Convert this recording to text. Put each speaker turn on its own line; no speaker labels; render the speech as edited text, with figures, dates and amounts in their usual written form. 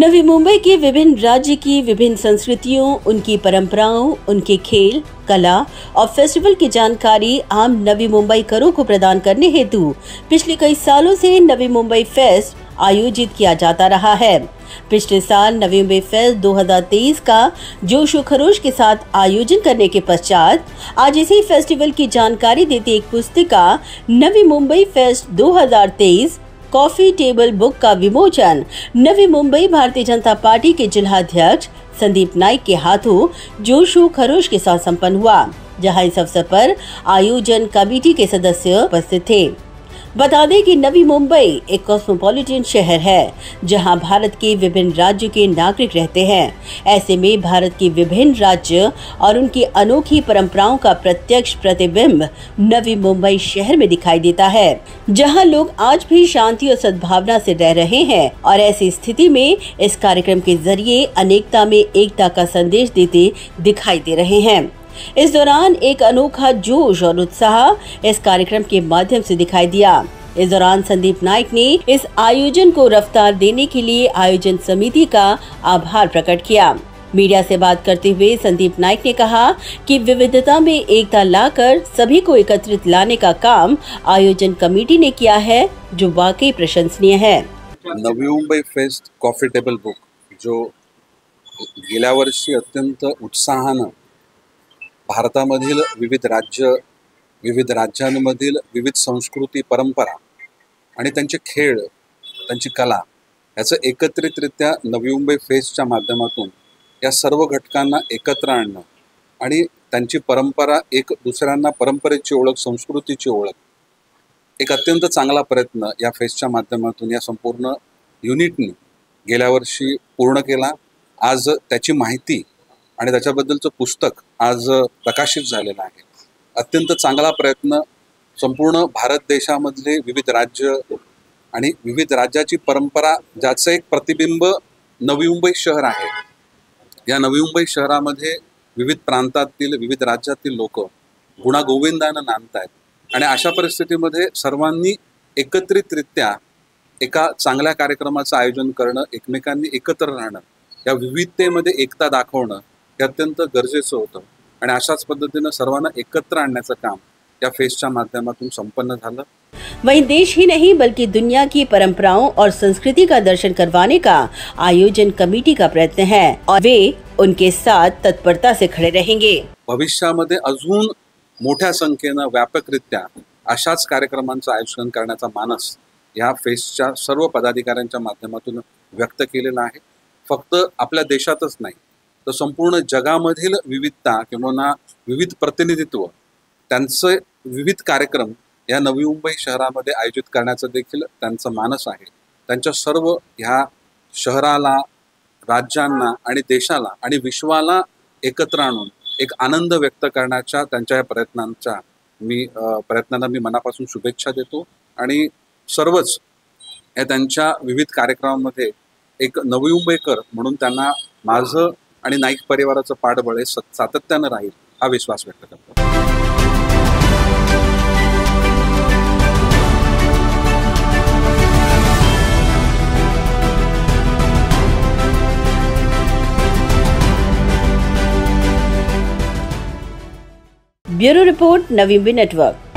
नवी मुंबई के विभिन्न राज्य की विभिन्न संस्कृतियों, उनकी परंपराओं, उनके खेल, कला और फेस्टिवल की जानकारी आम नवी मुंबईकरों को प्रदान करने हेतु पिछले कई सालों से नवी मुंबई फेस्ट आयोजित किया जाता रहा है। पिछले साल नवी मुंबई फेस्ट 2023 का जोश व खरोश के साथ आयोजन करने के पश्चात आज इसी फेस्टिवल की जानकारी देती एक पुस्तिका Navi Mumbai fest 2023 coffee table book का विमोचन नवी मुंबई भारतीय जनता पार्टी के जिलाध्यक्ष संदीप नाइक के हाथों जोश व खरोश के साथ संपन्न हुआ, जहां इस अवसर पर आयोजन कमेटी के सदस्य उपस्थित थे। बता दें कि नवी मुंबई एक कॉस्मोपॉलिटन शहर है, जहां भारत के विभिन्न राज्यों के नागरिक रहते हैं। ऐसे में भारत के विभिन्न राज्य और उनकी अनोखी परंपराओं का प्रत्यक्ष प्रतिबिंब नवी मुंबई शहर में दिखाई देता है, जहां लोग आज भी शांति और सद्भावना से रह रहे हैं और ऐसी स्थिति में इस कार्यक्रम के जरिए अनेकता में एकता का संदेश देते दिखाई दे रहे हैं। इस दौरान एक अनोखा जोश और उत्साह इस कार्यक्रम के माध्यम से दिखाई दिया। इस दौरान संदीप नाइक ने इस आयोजन को रफ्तार देने के लिए आयोजन समिति का आभार प्रकट किया। मीडिया से बात करते हुए संदीप नाइक ने कहा कि विविधता में एकता लाकर सभी को एकत्रित लाने का काम आयोजन कमेटी ने किया है, जो वाकई प्रशंसनीय है।
Navi Mumbai fest coffee table book जो गेल्या वर्षी अत्यंत उत्साहानं भारतामधील विविध राज्यांमधील विविध संस्कृती, परंपरा आणि त्यांचे खेळ, त्यांची कला याचं एकत्रितरित्या नवी मुंबई फेस्टच्या माध्यमातून या सर्व घटकांना एकत्र आणणं आणि त्यांची परंपरा एक दुसऱ्यांना परंपरेची ओळख, संस्कृतीची ओळख, एक अत्यंत चांगला प्रयत्न या फेस्टच्या माध्यमातून या संपूर्ण युनिटनी गेल्या वर्षी पूर्ण केला। आज त्याची माहिती आणि त्याच्याबद्दलचं पुस्तक आज प्रकाशित झालेलं आहे। अत्यंत चांगला प्रयत्न संपूर्ण भारत देशामधले विविध राज्य आणि विविध राज्याची परंपरा ज्याचं एक प्रतिबिंब नवी मुंबई शहर आहे। या नवी मुंबई शहरामध्ये विविध प्रांतातील, विविध राज्यातील लोक गुणागोविंदानं नांदतायत आणि अशा परिस्थितीमध्ये सर्वांनी एकत्रितरित्या एका चांगल्या कार्यक्रमाचं आयोजन करणं, एकमेकांनी एकत्र राहणं, या विविधतेमध्ये एकता दाखवणं हे अत्यंत गरजेचं होतं आणि अशाच पद्धतीनं सर्वांना एकत्र आणण्याचं काम या फेस्टच्या माध्यमातून संपन्न झालं।
वहीं देश ही नहीं बल्कि दुनिया की परंपराओं और संस्कृति का दर्शन करवाने का आयोजन कमेटी का प्रयत्न है और वे उनके साथ तत्परता से खड़े रहेंगे।
भविष्यामध्ये अजून मोठ्या संख्येनं व्यापकरित्या अशाच कार्यक्रमांचं आयोजन करण्याचा मानस या फेस्टच्या सर्व पदाधिकाऱ्यांच्या माध्यमातून व्यक्त केलेला आहे। फक्त आपल्या देशातच नाही तर संपूर्ण जगामधील विविधता किंवा विविध प्रतिनिधित्व त्यांचे विविध कार्यक्रम या नवी मुंबई शहरामध्ये आयोजित करण्याचं देखील त्यांचं मानस आहे। त्यांच्या सर्व ह्या शहराला, राज्यांना आणि देशाला आणि विश्वाला एकत्र आणून एक आनंद व्यक्त करण्याच्या त्यांच्या या प्रयत्नांना मी मनापासून शुभेच्छा देतो आणि सर्वच या त्यांच्या विविध कार्यक्रमांमध्ये एक नवी मुंबईकर म्हणून त्यांना माझं आणि नाईक परिवाराचं पाठबळ हे सातत्यानं राहील हा विश्वास व्यक्त करतो।
Bureau report, Navi Mumbai network.